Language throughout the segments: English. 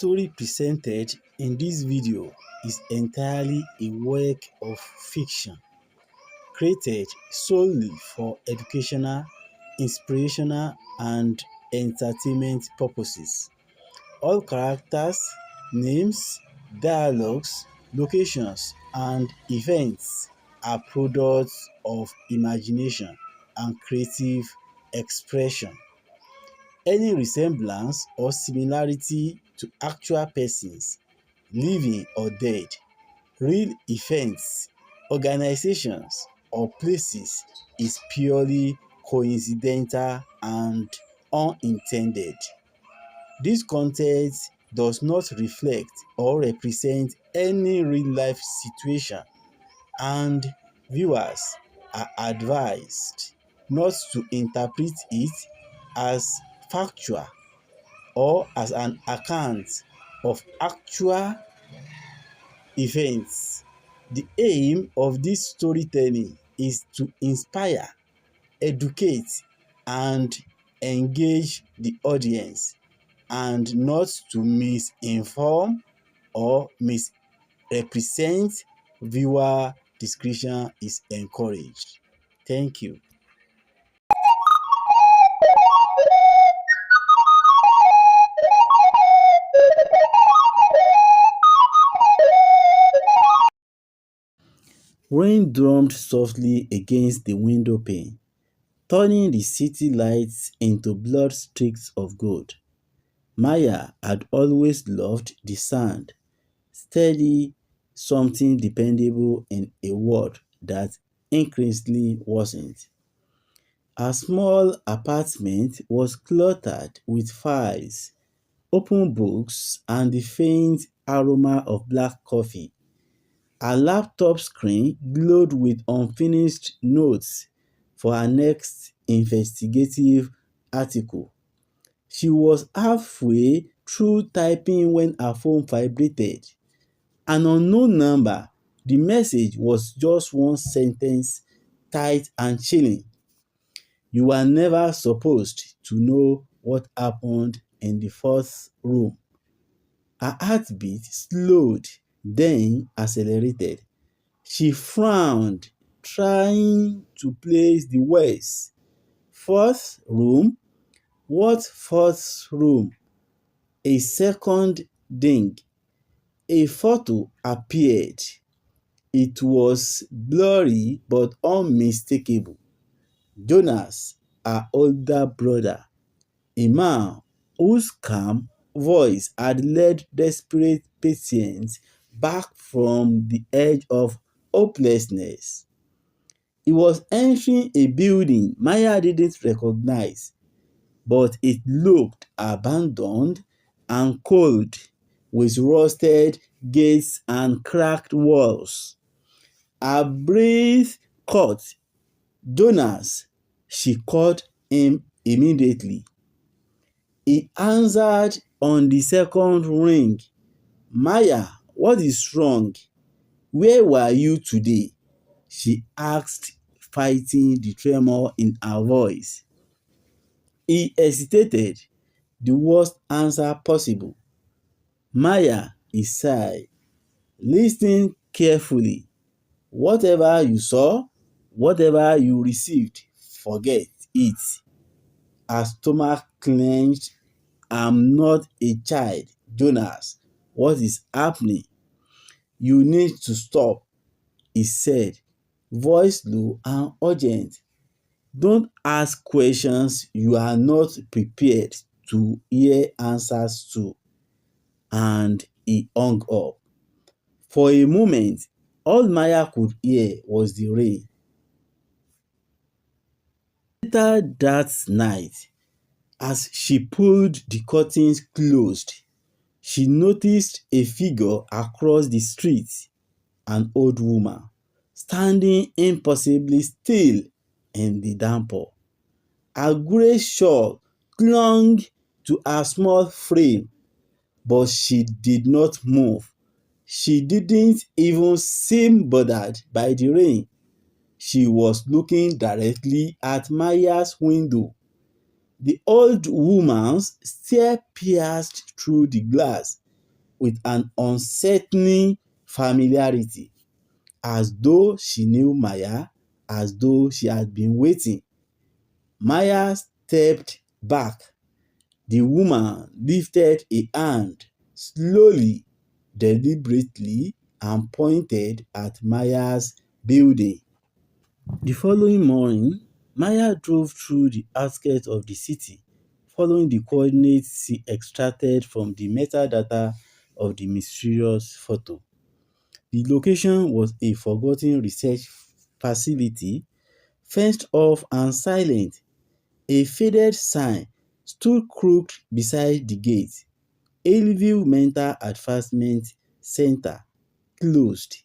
story presented in this video is entirely a work of fiction created solely for educational, inspirational, and entertainment purposes. All characters, names, dialogues, locations, and events are products of imagination and creative expression. Any resemblance or similarity to actual persons, living or dead, real events, organizations, or places is purely coincidental and unintended. This content does not reflect or represent any real-life situation, and viewers are advised not to interpret it as factual or as an account of actual events. The aim of this storytelling is to inspire, educate, and engage the audience, and not to misinform or misrepresent. Viewer discretion is encouraged. Thank you. Rain drummed softly against the window pane, turning the city lights into blurred streaks of gold. Maya had always loved the sound, steady, something dependable in a world that increasingly wasn't. Her small apartment was cluttered with files, open books, and the faint aroma of black coffee. Her laptop screen glowed with unfinished notes for her next investigative article. She was halfway through typing when her phone vibrated. An unknown number. The message was just one sentence, tight and chilling. "You are never supposed to know what happened in the fourth room." Her heartbeat slowed, then accelerated. She frowned, trying to place the words. Fourth room? What fourth room? A second ding. A photo appeared. It was blurry but unmistakable. Jonas, her older brother, a man whose calm voice had led desperate patients back from the edge of hopelessness. He was entering a building Maya didn't recognize, but it looked abandoned and cold, with rusted gates and cracked walls. Her breath caught. "Jonas," she called him immediately. He answered on the second ring. "Maya, what is wrong? Where were you today?" she asked, fighting the tremor in her voice. He hesitated, the worst answer possible. "Maya," he sighed, "listen carefully. Whatever you saw, whatever you received, forget it." Her stomach clenched. "I'm not a child, Jonas. What is happening?" "You need to stop," he said, voice low and urgent. "Don't ask questions you are not prepared to hear answers to." And he hung up. For a moment, all Maya could hear was the rain. Later that night, as she pulled the curtains closed, she noticed a figure across the street, an old woman, standing impossibly still in the downpour. Her grey shawl clung to her small frame, but she did not move. She didn't even seem bothered by the rain. She was looking directly at Maya's window. The old woman's stare pierced through the glass. with an unsettling familiarity, as though she knew Maya, as though she had been waiting. Maya stepped back. The woman lifted a hand slowly, deliberately, and pointed at Maya's building. The following morning, Maya drove through the outskirts of the city, following the coordinates she extracted from the metadata of the mysterious photo. The location was a forgotten research facility, fenced off and silent. A faded sign stood crooked beside the gate. Hillview Mental Advancement Center, closed.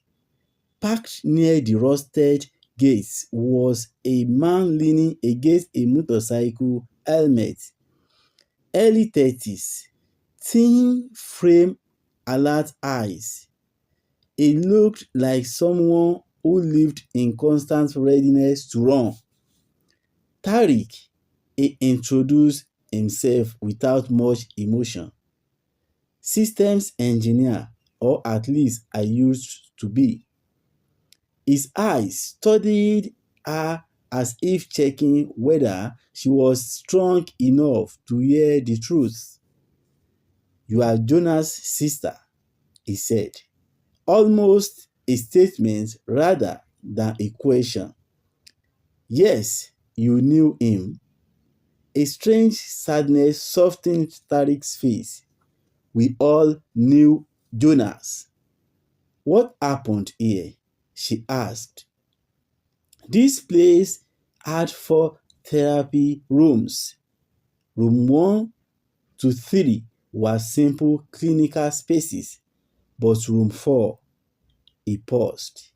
Parked near the rusted gates was a man leaning against a motorcycle helmet. Early 30s, thin frame, alert eyes. He looked like someone who lived in constant readiness to run. Tariq, he introduced himself without much emotion. Systems engineer, or at least I used to be. His eyes studied her as if checking whether she was strong enough to hear the truth. "You are Jonah's sister," he said, almost a statement rather than a question. "Yes, you knew him." A strange sadness softened Tariq's face. "We all knew Jonas." "What happened here?" she asked. "This place had 4 therapy rooms. Room 1 to 3 were simple clinical spaces, but room 4," he paused,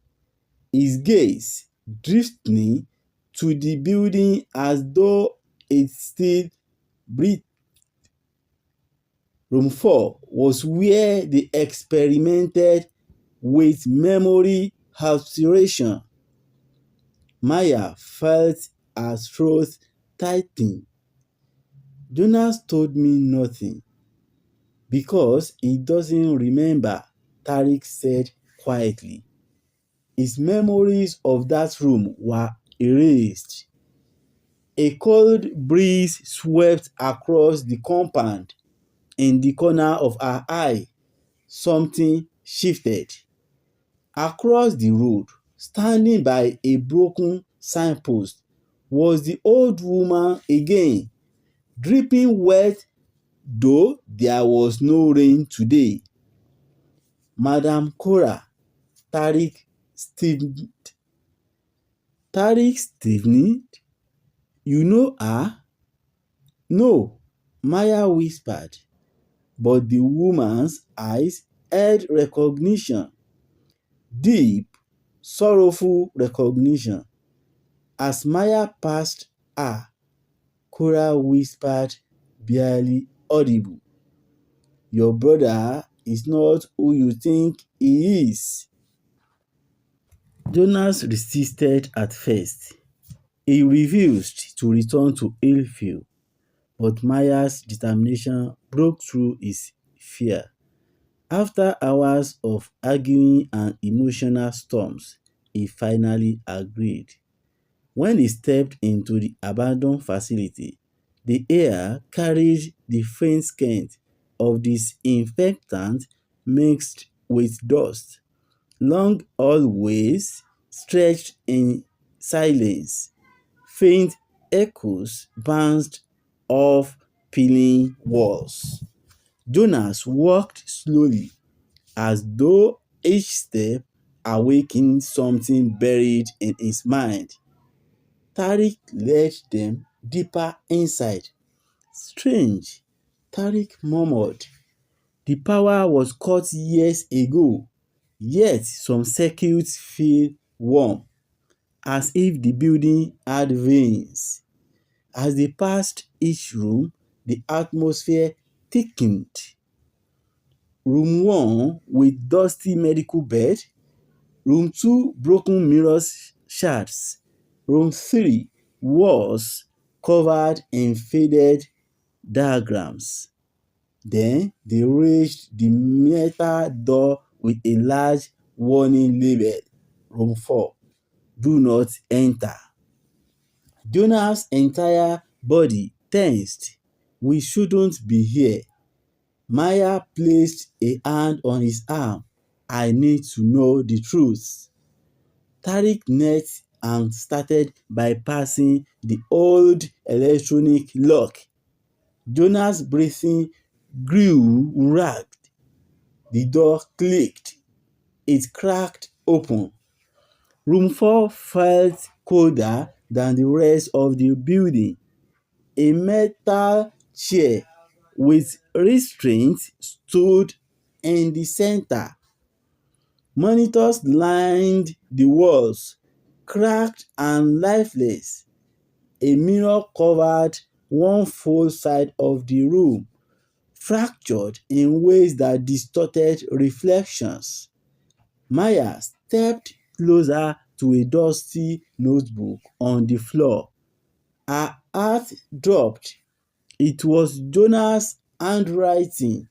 his gaze drifting to the building as though it still breathed. Room 4 was where they experimented with memory alteration. Maya felt her throat tighten. "Jonas told me nothing because he doesn't remember," Tariq said quietly. His memories of that room were erased. A cold breeze swept across the compound. In the corner of her eye, something shifted. Across the road, standing by a broken signpost, was the old woman again, dripping wet though there was no rain today. "Madam Cora," Tariq stiffened. Tariq stiffened. "You know her?" "No," Maya whispered, but the woman's eyes held recognition, deep, sorrowful recognition. As Maya passed her, Cora whispered, barely audible, "Your brother is not who you think he is." Jonas resisted at first. He refused to return to Hillfield, but Maya's determination broke through his fear. After hours of arguing and emotional storms, he finally agreed. When he stepped into the abandoned facility, the air carried the faint scent of disinfectant mixed with dust. Long hallways stretched in silence. Faint echoes bounced off peeling walls. Jonas walked slowly, as though each step awakened something buried in his mind. Tariq led them deeper inside. "Strange," Tariq murmured. "The power was cut years ago, yet some circuits feel warm, as if the building had veins." As they passed each room, the atmosphere thickened. Room 1 with dusty medical bed, room 2 broken mirror shards, room 3 walls covered in faded diagrams. Then they reached the metal door with a large warning label, Room 4, do not enter. Jonah's entire body tensed. We shouldn't be here. Maya placed a hand on his arm. I need to know the truth. Tariq knelt and started bypassing the old electronic lock. Jonah's breathing grew ragged. The door clicked. It cracked open. Room 4 felt colder than the rest of the building. A metal chair with restraints stood in the center. Monitors lined the walls, cracked and lifeless. A mirror covered one full side of the room, fractured in ways that distorted reflections. Maya stepped closer to a dusty notebook on the floor. Her heart dropped. It was Jonah's handwriting.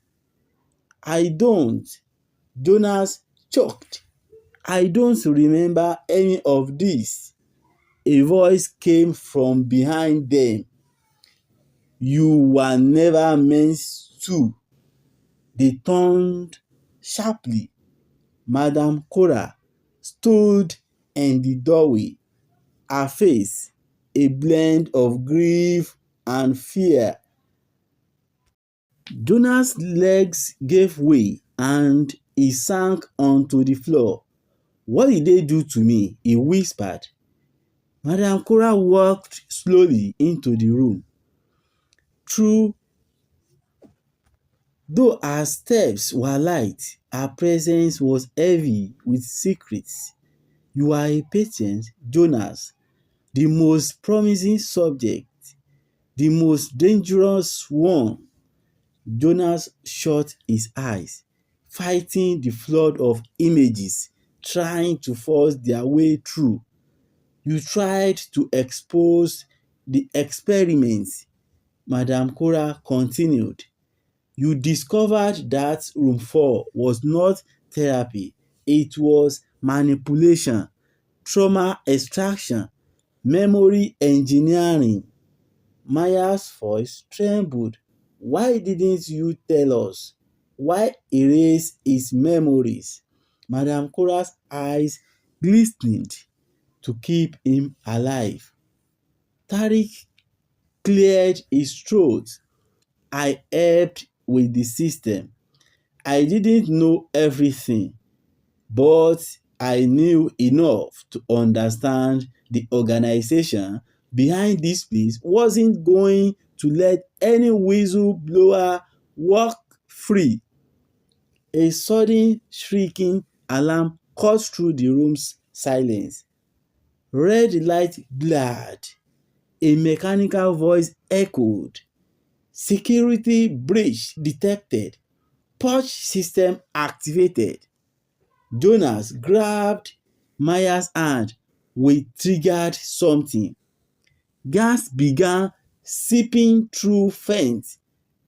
I don't. Jonas choked. I don't remember any of this. A voice came from behind them. You were never meant to. They turned sharply. Madame Cora stood in the doorway, her face a blend of grief and fear. Jonah's legs gave way and he sank onto the floor. What did they do to me? He whispered. Madame Cora walked slowly into the room. Through Though her steps were light, her presence was heavy with secrets. You are a patient, Jonas, the most promising subject, the most dangerous one. Jonas shut his eyes, fighting the flood of images trying to force their way through. You tried to expose the experiments, Madame Cora continued. You discovered that room 4 was not therapy, it was manipulation, trauma extraction, memory engineering. Maya's voice trembled. Why didn't you tell us? Why erase his memories? Madame Cora's eyes glistened to keep him alive. Tariq cleared his throat. I helped with the system. I didn't know everything, but I knew enough to understand the organization behind this place wasn't going to let any whistleblower walk free. A sudden shrieking alarm cut through the room's silence. Red light blared. A mechanical voice echoed. Security breach detected. Purge system activated. Jonas grabbed Maya's hand. We triggered something. Gas began seeping through vents.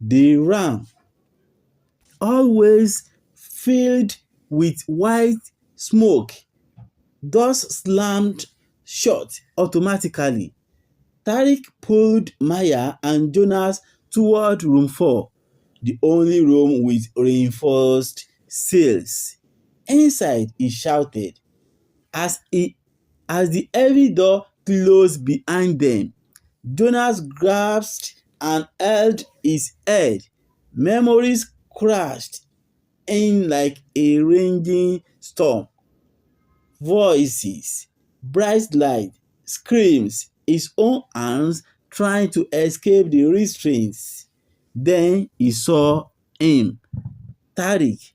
They ran, always filled with white smoke. Doors slammed shut automatically. Tariq pulled Maya and Jonas toward room 4, the only room with reinforced seals. Inside, he shouted as he as the heavy door closed behind them. Jonas grasped and held his head. Memories crashed in like a raging storm. Voices, bright light, screams, his own hands trying to escape the restraints. Then he saw him, Tariq,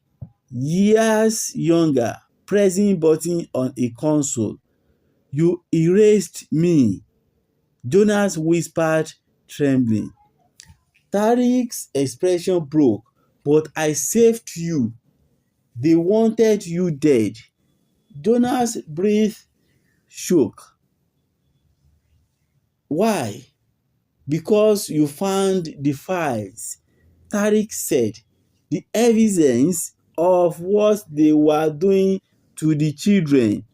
years younger, pressing button on a console. You erased me, Jonas whispered, trembling. Tariq's expression broke. But I saved you. They wanted you dead. Jonas' breath shook. Why? Because you found the files. Tariq said the evidence of what they were doing to the children.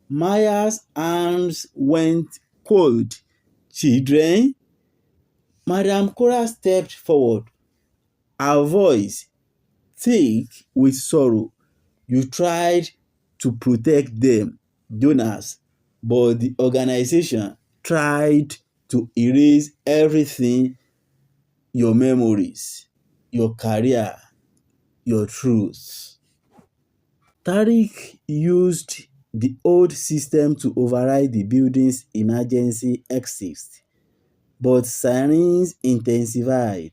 Maya's arms went cold. Children? Madam Cora stepped forward, her voice thick with sorrow. You tried to protect them, Jonas, but the organization tried to erase everything, your memories, your career, your truth. Tariq used the old system to override the building's emergency exits, but sirens intensified,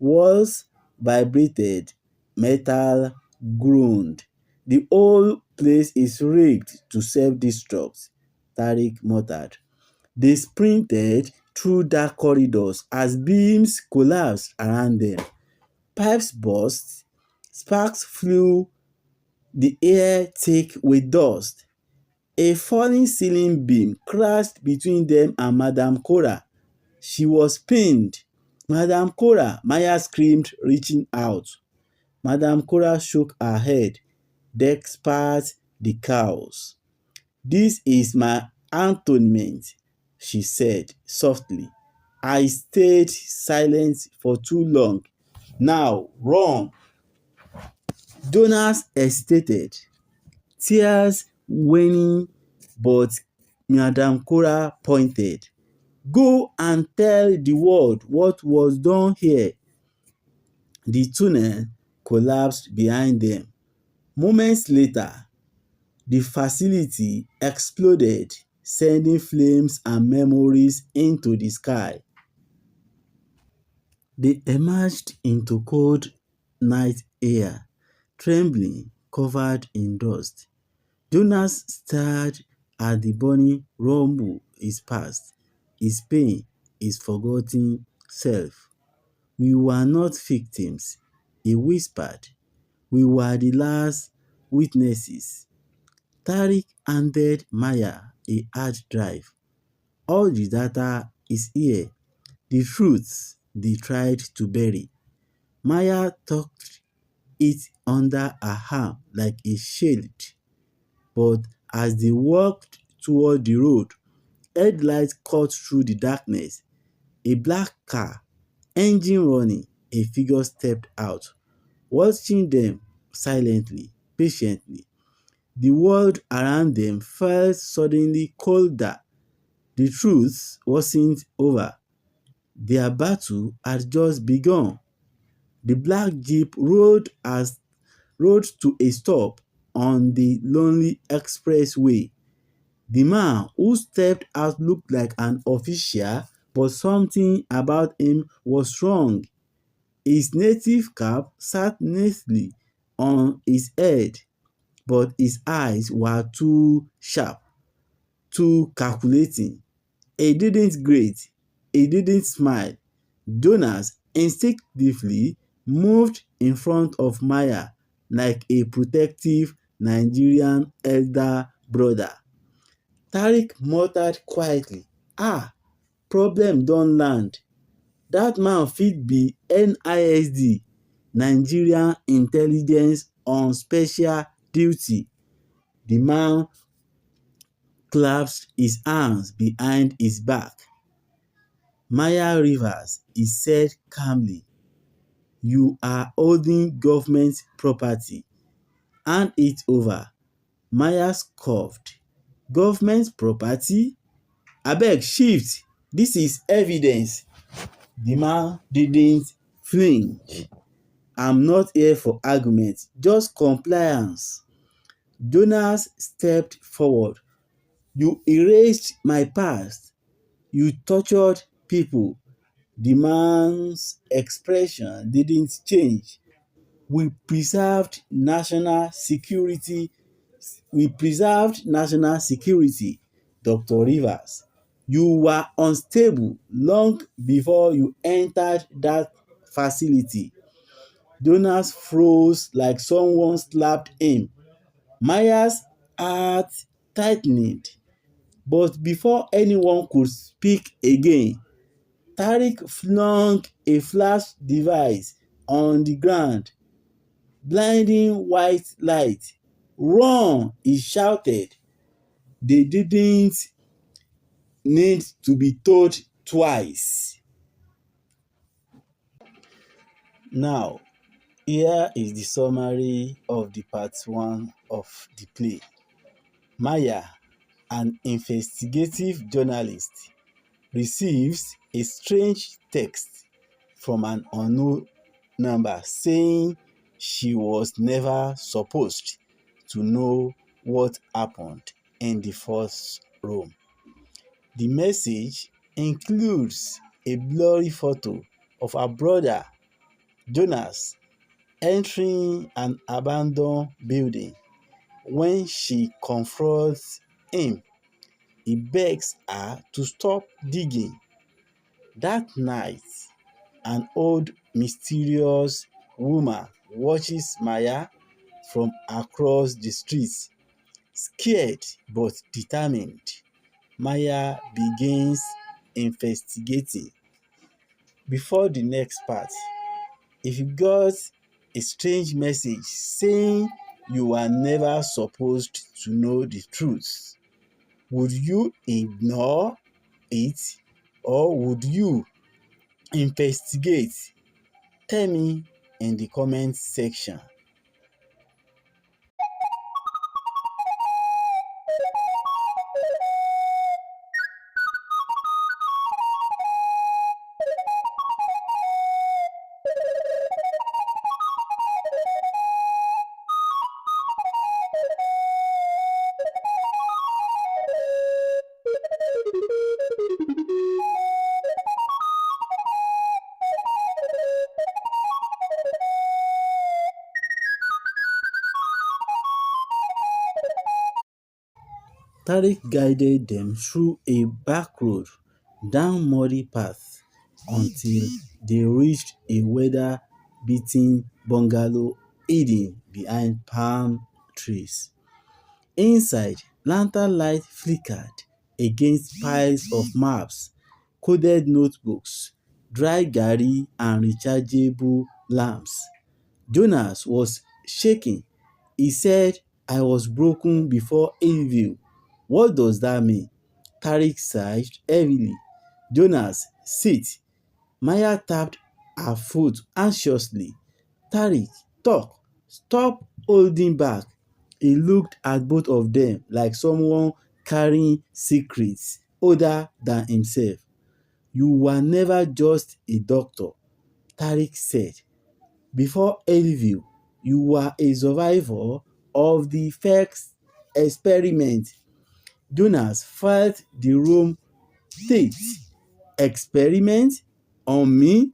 walls vibrated, metal groaned. The whole place is rigged to self-destruct, Tariq muttered. They sprinted through dark corridors as beams collapsed around them. Pipes burst, sparks flew, the air thick with dust. A falling ceiling beam crashed between them and Madame Cora. She was pinned. Madame Cora, Maya screamed, reaching out. Madame Cora shook her head, despite the chaos. "This is my atonement," she said softly. "I stayed silent for too long. Now run." Jonas hesitated, tears waning, but Madame Cora pointed. "Go and tell the world what was done here." The tunnel collapsed behind them. Moments later, the facility exploded, sending flames and memories into the sky. They emerged into cold night air, trembling, covered in dust. Jonas stared at the burning rumble his past, his pain, his forgotten self. "We were not victims," he whispered. "We were the last witnesses." Tariq handed Maya a hard drive. "All the data is here, the truth they tried to bury." Maya tucked it under her arm like a shield, but as they walked toward the road, headlights cut through the darkness. A black car, engine running, a figure stepped out, watching them silently, patiently. The world around them felt suddenly colder. The truth wasn't over. Their battle had just begun. The black jeep rolled to a stop on the lonely expressway. The man who stepped out looked like an official, but something about him was wrong. His native cap sat neatly on his head, but his eyes were too sharp, too calculating. He didn't greet, he didn't smile. Jonas instinctively moved in front of Maya like a protective Nigerian elder brother. Tariq muttered quietly, "Ah, problem don land. Dat man fit be NISD, Nigerian Intelligence on Special Duty." The man clasped his hands behind his back. "Maya Rivers," he said calmly, "you are holding government property. Hand it over." Maya scoffed. "Government property? Abeg shift, dis is evidence." The man didn't flinch. "I'm not here for argument, just compliance." Jonas stepped forward. "You erased my past. You tortured people." The man's expression didn't change. "We preserved national security. We preserved national security, Dr. Rivers. You were unstable long before you entered that facility." Jonas froze like someone slapped him. Maya's heart tightened, but before anyone could speak again, Tariq flung a flash device on the ground. Blinding white light. Run! He shouted. They didn't need to be told twice. Now, here is the summary of the part one of the play. Maya, an investigative journalist, receives a strange text from an unknown number saying she was never supposed to know what happened in the first room. The message includes a blurry photo of her brother, Jonas, entering an abandoned building. When she confronts him, he begs her to stop digging. That night, an old mysterious woman watches Maya from across the street. Scared but determined, Maya begins investigating. Before the next part, if you got a strange message saying you are never supposed to know the truth, would you ignore it or would you investigate? Tell me in the comment section. Tariq guided them through a back road down muddy path until they reached a weather-beaten bungalow hidden behind palm trees. Inside, lantern light flickered against piles of maps, coded notebooks, dry garri and rechargeable lamps. Jonas was shaking. He said, "I was broken before Evil." What does that mean? Tariq sighed heavily. Jonas, sit. Maya tapped her foot anxiously. Tariq, talk. Stop holding back. He looked at both of them like someone carrying secrets older than himself. You were never just a doctor, Tariq said. Before Elvie, you were a survivor of the first experiment. Jonas felt the room tight. Experiment? On me?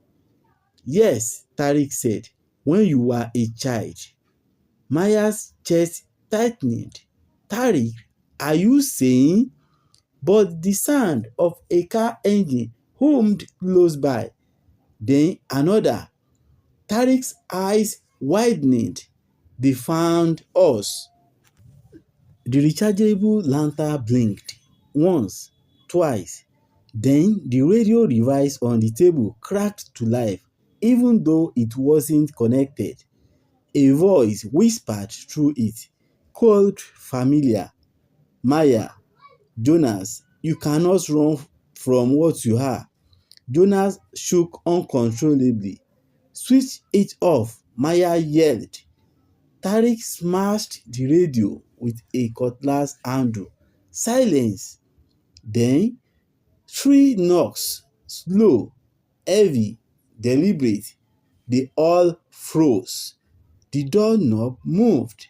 Yes, Tariq said. When you were a child. Maya's chest tightened. Tariq, are you saying? But the sound of a car engine hummed close by. Then another. Tariq's eyes widened. They found us. The rechargeable lantern blinked once, twice. Then the radio device on the table cracked to life, even though it wasn't connected. A voice whispered through it, cold, familiar. Maya, Jonas, you cannot run from what you are. Jonas shook uncontrollably. Switch it off, Maya yelled. Tariq smashed the radio with a cutlass handle. Silence. Then three knocks, slow, heavy, deliberate. They all froze. The doorknob moved.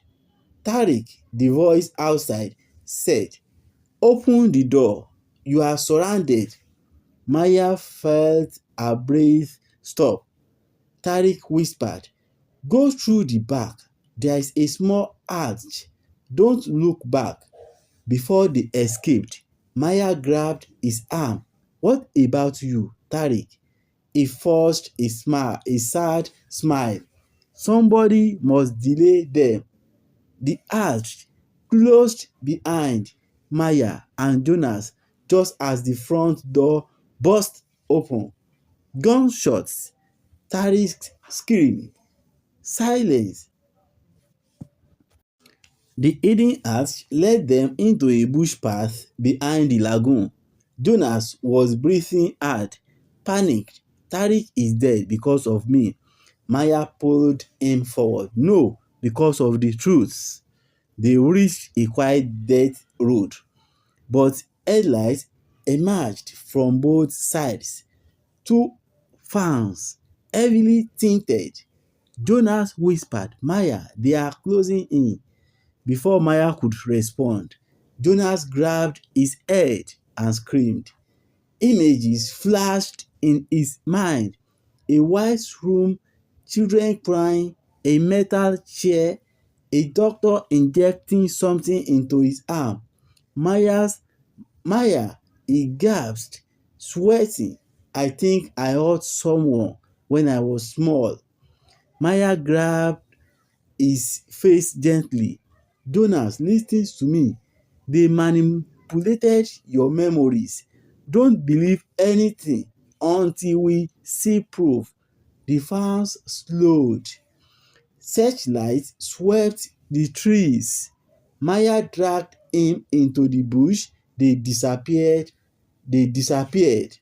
Tariq, the voice outside, said, "Open the door. You are surrounded." Maya felt her breath stop. Tariq whispered, "Go through the back. There is a small arch. Don't look back." Before they escaped, Maya grabbed his arm. "What about you, Tariq?" He forced a sad smile. "Somebody must delay them." The arch closed behind Maya and Jonas just as the front door burst open. Gunshots. Tariq's scream, silence. The hidden hatch led them into a bush path behind the lagoon. Jonas was breathing hard, panicked. Tariq is dead because of me. Maya pulled him forward. No, because of the truth. They reached a quiet dirt road, but headlights emerged from both sides. Two fans, heavily tinted. Jonas whispered, Maya, they are closing in. Before Maya could respond, Jonas grabbed his head and screamed. Images flashed in his mind: a white room, children crying, a metal chair, a doctor injecting something into his arm. Maya's Maya, he gasped, sweating. I think I hurt someone when I was small. Maya grabbed his face gently. Jonas, listen to me. They manipulated your memories. Don't believe anything until we see proof. The fans slowed. Searchlights swept the trees. Maya dragged him into the bush. They disappeared. They disappeared.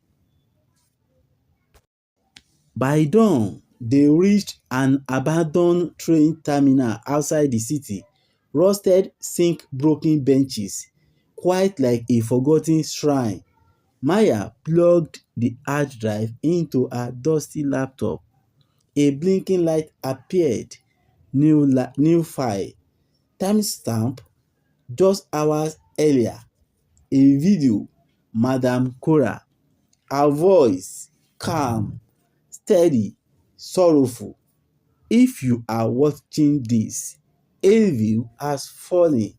By dawn, they reached an abandoned train terminal outside the city. Rusted zinc broken benches, quite like a forgotten shrine. Maya plugged the hard drive into her dusty laptop. A blinking light appeared. New file. Timestamp just hours earlier. A video. Madam Cora. Her voice calm, steady, sorrowful. If you are watching this, Hillview has fallen,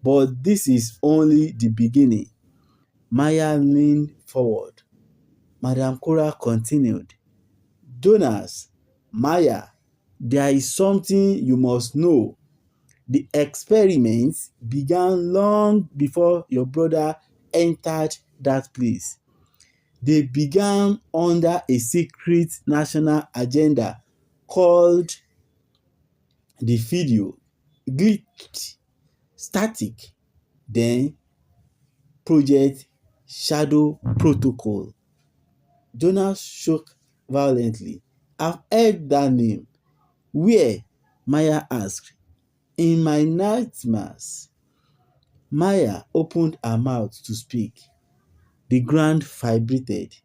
but this is only the beginning. Maya leaned forward. Madam Cora continued. Jonas, Maya, there is something you must know. The experiments began long before your brother entered that place. They began under a secret national agenda called the video glitched, static, then Project Shadow Protocol. Jonas shook violently. I've heard that name. Where? Maya asked. In my nightmares. Maya opened her mouth to speak. The ground vibrated.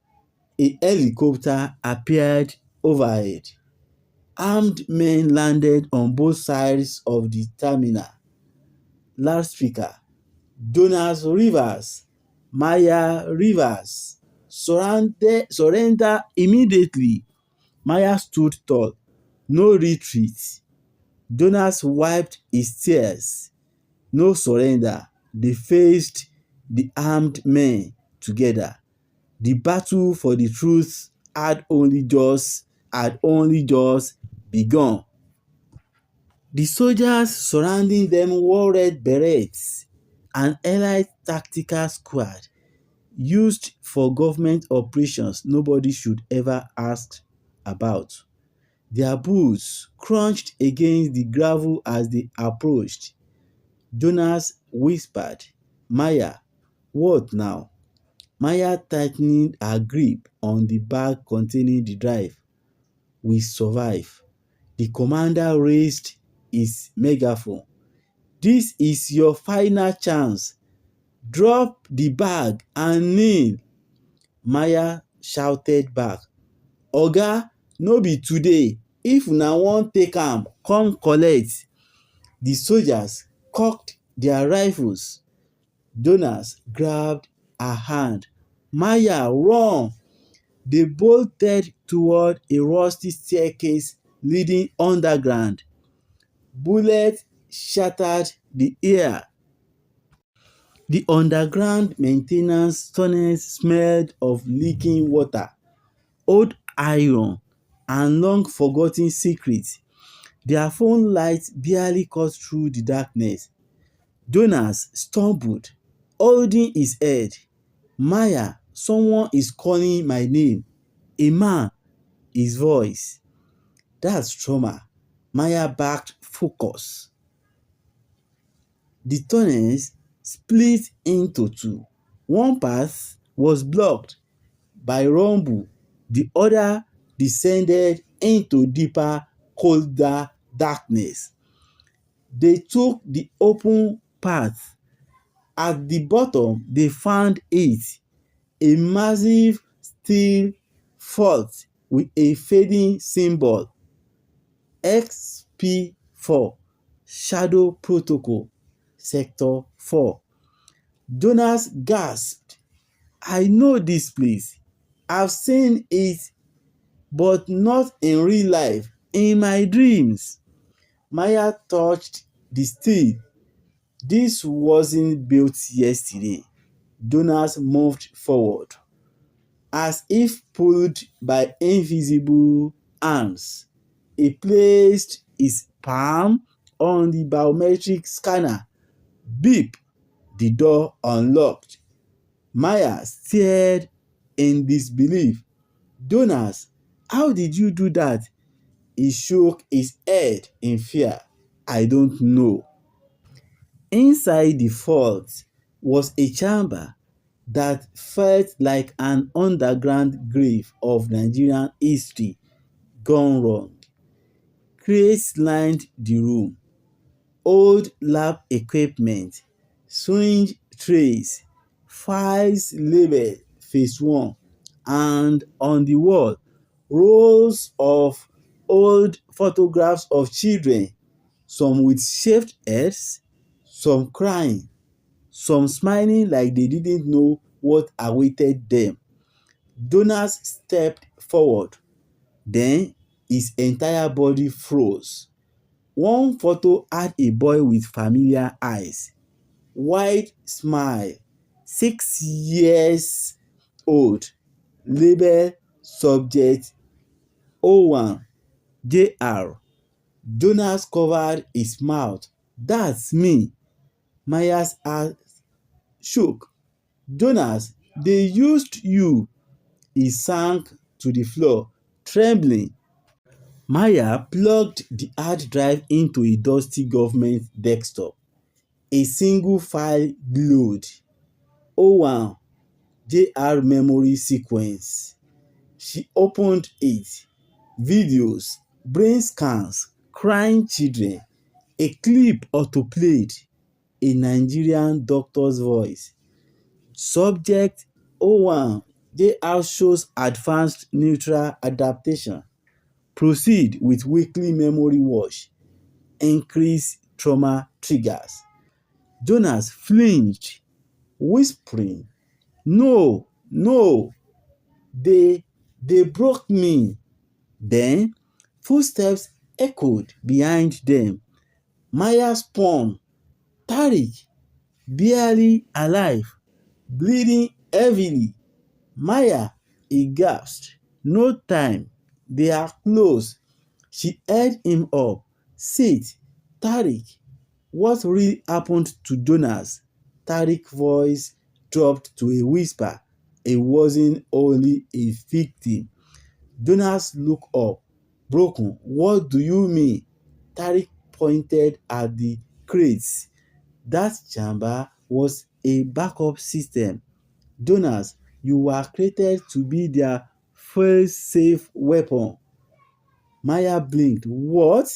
A helicopter appeared overhead. Armed men landed on both sides of the terminal. Loudspeaker. Jonas Rivers, Maya Rivers, surrender immediately. Maya stood tall. No retreat. Jonas wiped his tears. No surrender. They faced the armed men together. The battle for the truth had only just begun. The soldiers surrounding them wore red berets, an elite tactical squad used for government operations nobody should ever ask about. Their boots crunched against the gravel as they approached. Jonas whispered, Maya, what now? Maya tightened her grip on the bag containing the drive. We survive. The commander raised his megaphone. This is your final chance. Drop the bag and kneel. Maya shouted back. Oga, no be today. If una wan take am, come collect. The soldiers cocked their rifles. Jonas grabbed her hand. Maya, run! They bolted toward a rusty staircase leading underground. Bullets shattered the air. The underground maintenance tunnels smelled of leaking water, old iron, and long forgotten secrets. Their phone lights barely cut through the darkness. Jonas stumbled, holding his head. Maya, someone is calling my name. A man, his voice. That's trauma. Maya backed focus. The tunnels split into two. One path was blocked by rumble, the other descended into deeper, colder darkness. They took the open path. At the bottom, they found it, a massive steel fault with a fading symbol XP4 Shadow Protocol Sector 4. Jonas gasped, I know this place. I've seen it, but not in real life, in my dreams. Maya touched the steel. This wasn't built yesterday. Jonas moved forward, as if pulled by invisible arms. He placed his palm on the biometric scanner. Beep! The door unlocked. Maya stared in disbelief. Jonas, how did you do that? He shook his head in fear. I don't know. Inside the vault was a chamber that felt like an underground grave of Nigerian history gone wrong. Crates lined the room, old lab equipment, syringe trays, files labeled Phase 1, and on the wall, rows of old photographs of children, some with shaved heads, some crying, some smiling like they didn't know what awaited them. Jonas stepped forward, then his entire body froze. One photo had a boy with familiar eyes, wide smile, 6 years old, label subject 01 JR. Jonas covered his mouth. That's me. Maya's heart shook. Jonas, they used you. He sank to the floor, trembling. Maya plugged the hard drive into a dusty government desktop. A single file glowed. 01 JR memory sequence. She opened it. Videos, brain scans, crying children, a clip autoplayed, a Nigerian doctor's voice. Subject 01 JR shows advanced neutral adaptation. Proceed with weekly memory wash. Increase trauma triggers. Jonas flinched, whispering, no, no, they, they broke me. Then footsteps echoed behind them. Maya spun. Tariq, barely alive, bleeding heavily. Maya, he gasped. No time. They are close. She held him up. Sit, Tariq. What really happened to Jonas? Tariq's voice dropped to a whisper. He wasn't only a victim. Jonas looked up, broken. What do you mean? Tariq pointed at the crates. That chamber was a backup system. Jonas, you were created to be their first safe weapon. Maya blinked. What?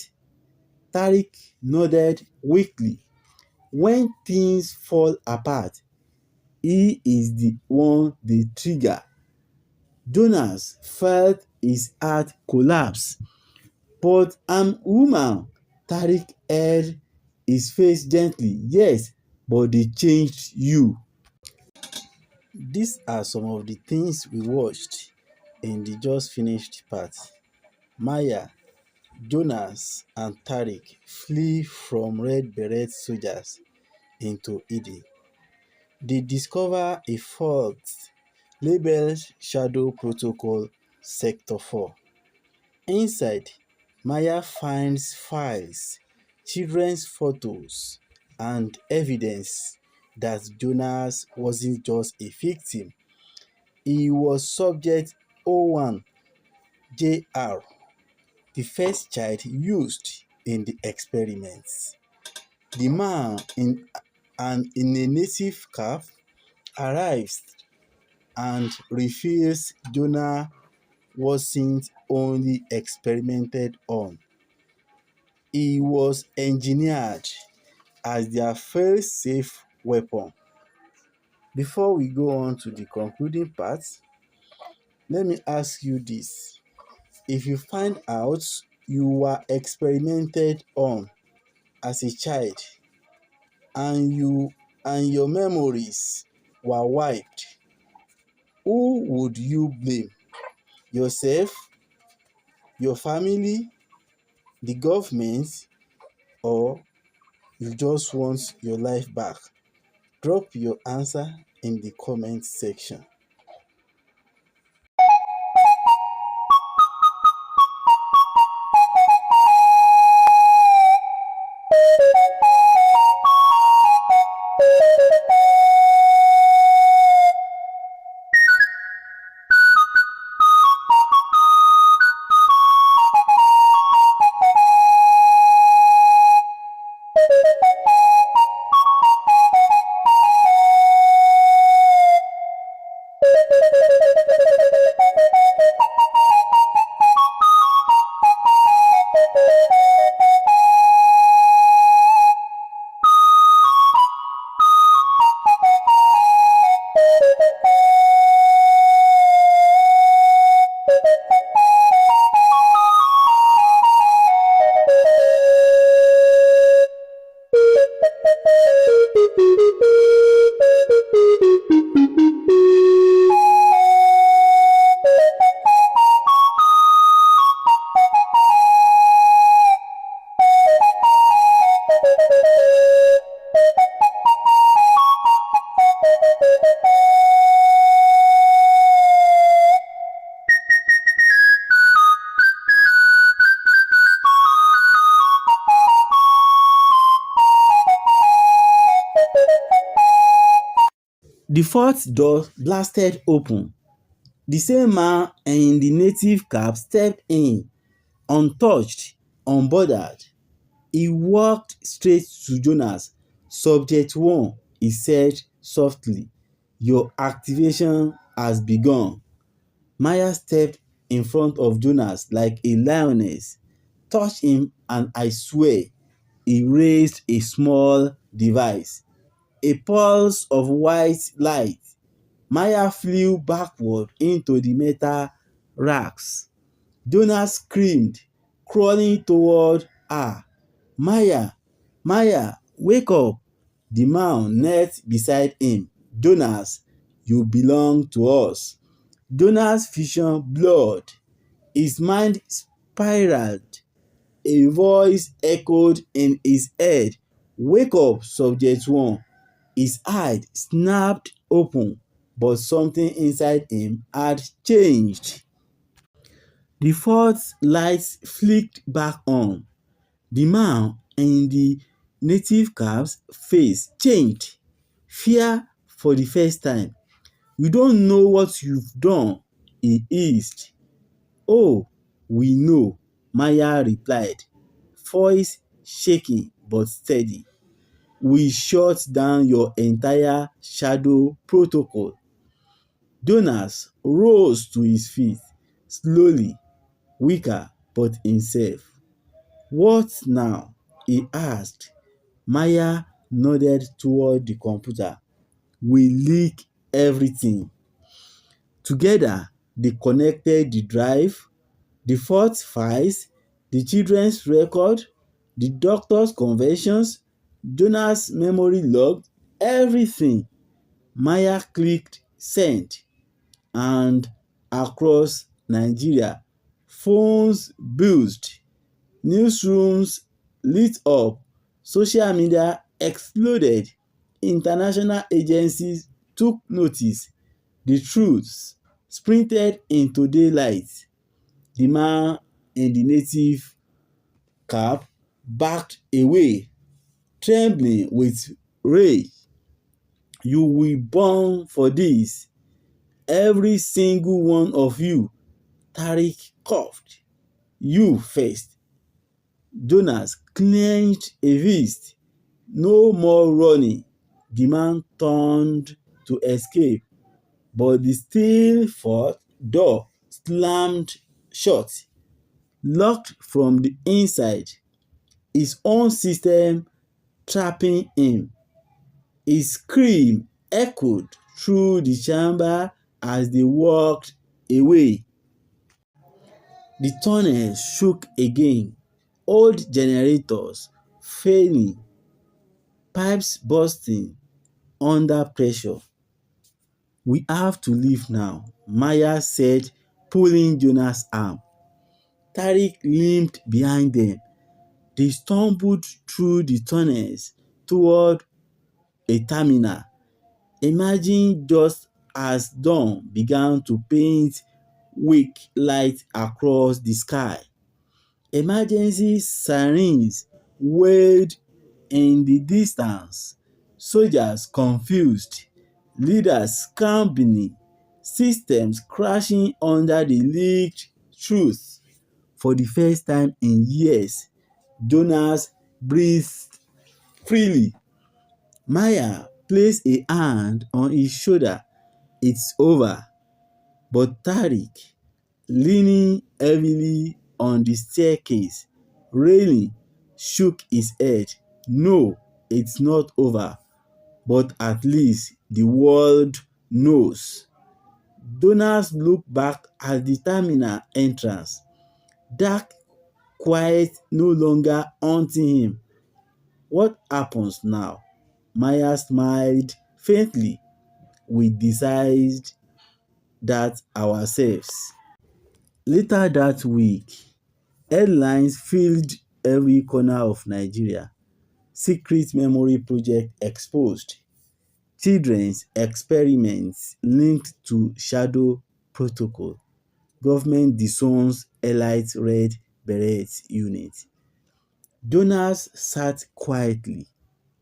Tariq nodded weakly. When things fall apart, he is the one they trigger. Jonas felt his heart collapse. But I'm human. Tariq held his face gently. Yes, but they changed you. These are some of the things we watched in the just finished part. Maya, Jonas, and Tariq flee from Red Beret soldiers into Eden. They discover a fault labeled Shadow Protocol Sector 4. Inside, Maya finds files, children's photos, and evidence that Jonas wasn't just a victim, he was subject 01 JR. the first child used in the experiments. The man in a native cap arrives and reveals Jonah wasn't only experimented on, he was engineered as their fail-safe weapon. Before we go on to the concluding part, let me ask you this. If you find out you were experimented on as a child and your memories were wiped, who would you blame? Yourself, your family, the government, or you just want your life back? Drop your answer in the comment section. The fourth door blasted open. The same man in the native cap stepped in, untouched, unbothered. He walked straight to Jonas. "Subject 1," he said softly, "your activation has begun." Maya stepped in front of Jonas like a lioness. "Touch him and I swear." He raised a small device. A pulse of white light. Maya flew backward into the metal racks. Jonas screamed, crawling toward her. "Maya, Maya, wake up!" The man knelt beside him. "Jonas, you belong to us." Jonas' vision blurred. His mind spiraled. A voice echoed in his head, "Wake up, Subject 1." His eyes snapped open, but something inside him had changed. The fourth light flicked back on. The man in the native cap's face changed. Fear for the first time. "You don't know what you've done," he hissed. "Oh, we know," Maya replied, voice shaking but steady. "We shut down your entire shadow protocol." Jonas rose to his feet, slowly, weaker but himself. "What now?" he asked. Maya nodded toward the computer. "We leak everything." Together, they connected the drive, the fault files, the children's record, the doctor's conversions, Jonas' memory log, everything. Maya clicked send, and across Nigeria, phones buzzed, newsrooms lit up, social media exploded, international agencies took notice. The truth sprinted into daylight. The man in the native cap backed away, trembling with rage. "You will burn for this, every single one of you," Tariq coughed. You first. Jonas clenched a fist. No more running. The man turned to escape, but the steel fort door slammed shut, locked from the inside, his own system trapping him. His scream echoed through the chamber as they walked away. The tunnel shook again, old generators failing, pipes bursting under pressure. "We have to leave now," Maya said, pulling Jonah's arm. Tariq limped behind them. They stumbled through the tunnels toward a terminal. Imagine just as dawn began to paint weak light across the sky. Emergency sirens wailed in the distance, soldiers confused, leaders scrambling, systems crashing under the leaked truth. For the first time in years, Jonas breathed freely. Maya placed a hand on his shoulder. "It's over." But Tariq, leaning heavily on the staircase railing, shook his head. "No, it's not over, but at least the world knows." Jonas looked back at the terminal entrance. Dark quiet no longer haunting him. "What happens now?" Maya smiled faintly. "We decided that ourselves." Later that week, headlines filled every corner of Nigeria. Secret memory project exposed. Children's experiments linked to shadow protocol. Government disowns elite Red Beret unit. Jonas sat quietly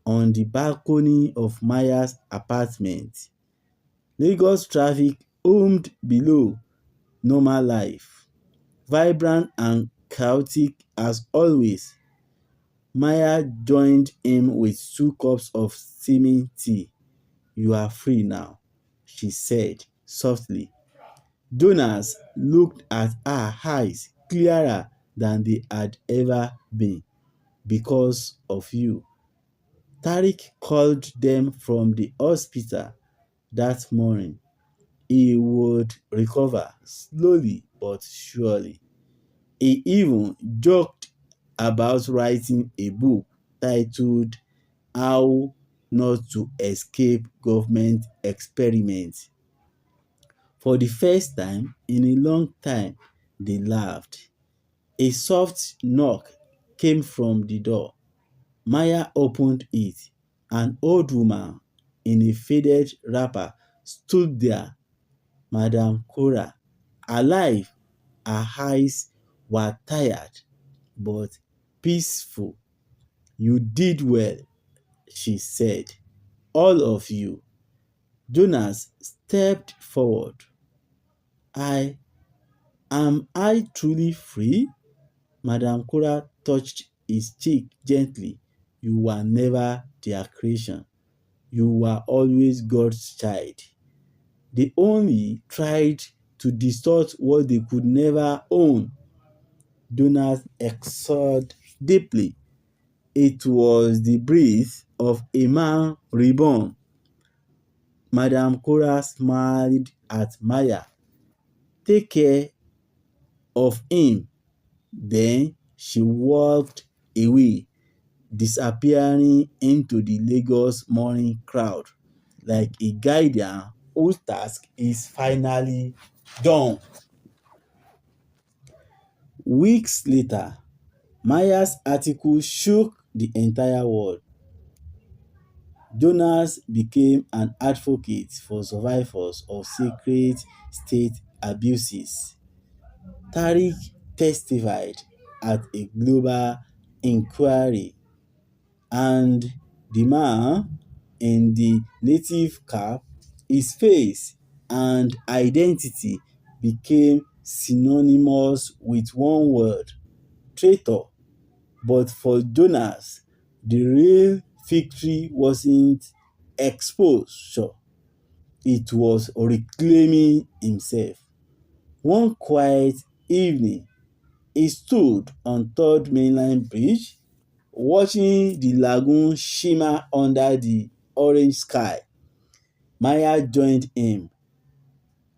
on the balcony of Maya's apartment. Lagos traffic hummed below, normal life, vibrant and chaotic as always. Maya joined him with 2 cups of steaming tea. "You are free now," she said softly. Jonas looked at her eyes clearer than they had ever been. "Because of you." Tariq called them from the hospital that morning. He would recover slowly but surely. He even joked about writing a book titled "How Not to Escape Government Experiments." For the first time in a long time, they laughed. A soft knock came from the door. Maya opened it. An old woman in a faded wrapper stood there. Madam Cora, alive, her eyes were tired but peaceful. "You did well," she said. "All of you." Jonas stepped forward. "I Am I truly free?" Madam Cora touched his cheek gently. "You were never their creation. You were always God's child. They only tried to distort what they could never own." Jonas exhaled deeply. It was the breath of a man reborn. Madam Cora smiled at Maya. "Take care of him." Then she walked away, disappearing into the Lagos morning crowd like a guardian whose task is finally done. Weeks later, Maya's article shook the entire world. Jonas became an advocate for survivors of secret state abuses. Tariq testified at a global inquiry, and the man in the native cap, his face and identity became synonymous with one word, traitor. But for Jonas, the real victory wasn't exposure, it was reclaiming himself. One quiet evening, he stood on Third Mainland Bridge, watching the lagoon shimmer under the orange sky. Maya joined him.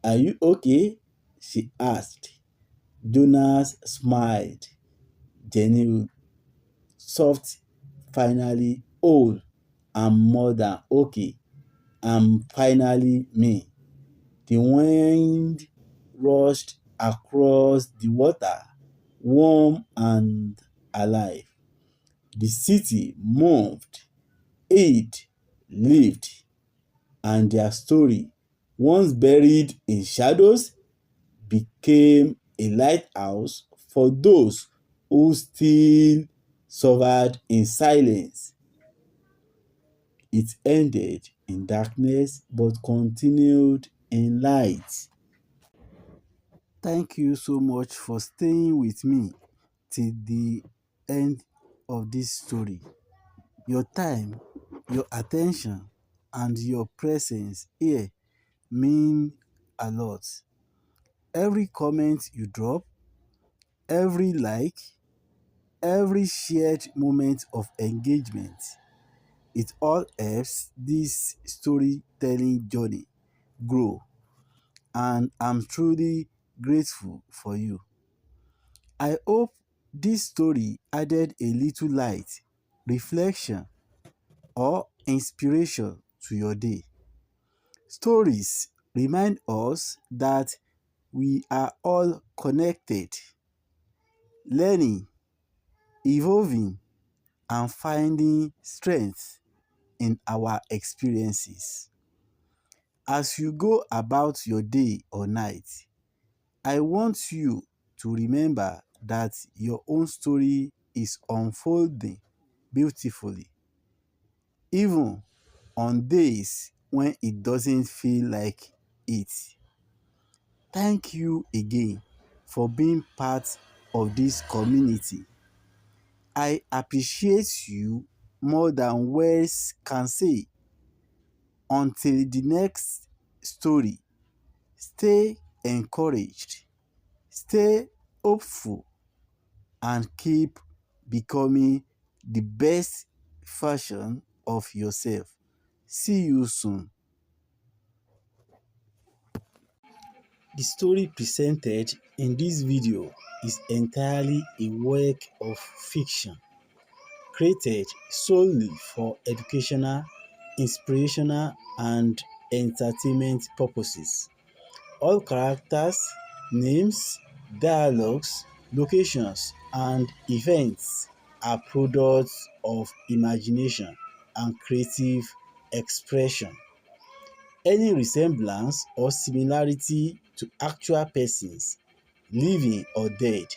"Are you okay?" she asked. Jonas smiled, genuine, soft, finally. "Oh, I'm more than okay. I'm finally me." The wind rushed across the water, warm and alive. The city moved, ate, lived, and their story, once buried in shadows, became a lighthouse for those who still suffered in silence. It ended in darkness but continued in light. Thank you so much for staying with me till the end of this story. Your time, your attention, and your presence here mean a lot. Every comment you drop, every like, every shared moment of engagement, it all helps this storytelling journey grow, and I'm truly grateful for you. I hope this story added a little light, reflection, or inspiration to your day. Stories remind us that we are all connected, learning, evolving, and finding strength in our experiences. As you go about your day or night, I want you to remember that your own story is unfolding beautifully, even on days when it doesn't feel like it. Thank you again for being part of this community. I appreciate you more than words can say. Until the next story, stay encouraged, stay hopeful, and keep becoming the best version of yourself. See you soon. The story presented in this video is entirely a work of fiction, created solely for educational, inspirational, and entertainment purposes. All characters, names, dialogues, locations, and events are products of imagination and creative expression. Any resemblance or similarity to actual persons, living or dead,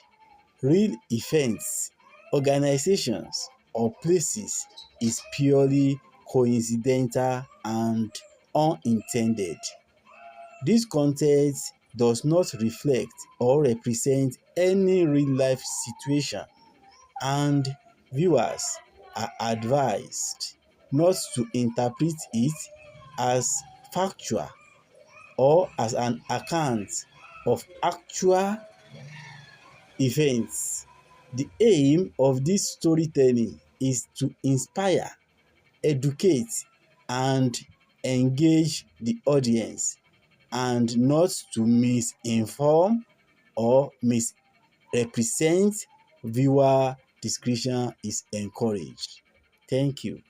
real events, organizations, or places is purely coincidental and unintended. This content does not reflect or represent any real-life situation, and viewers are advised not to interpret it as factual or as an account of actual events. The aim of this storytelling is to inspire, educate, and engage the audience, and not to misinform or misrepresent. Viewer discretion is encouraged. Thank you.